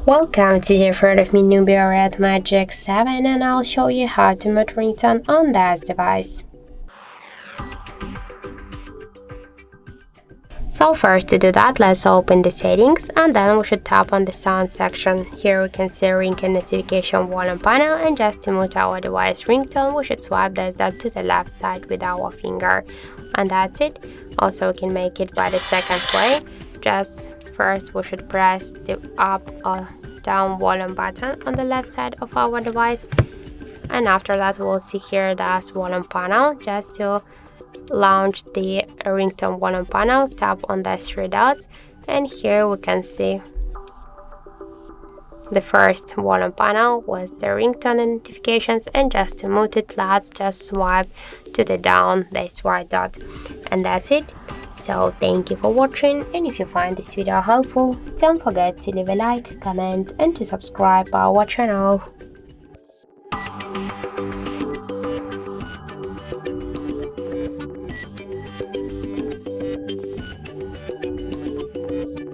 Welcome to the third of me Nubia Red Magic 7, and I'll show you how to mute ringtone on this device. So first, to do that, let's open the settings and then we should tap on the sound section. Here we can see ringtone notification volume panel, and just to mute our device ringtone we should swipe this dot to the left side with our finger, and that's it. Also we can make it by the second way. Just first we should press the up or down volume button on the left side of our device, and after that we'll see here the volume panel. Just to launch the ringtone volume panel, tap on the three dots, and here we can see the first volume panel was the ringtone notifications, and just to mute it, let's just swipe to the down this right dot, and that's it. So thank you for watching, and if you find this video helpful, don't forget to leave a like, comment and to subscribe our channel.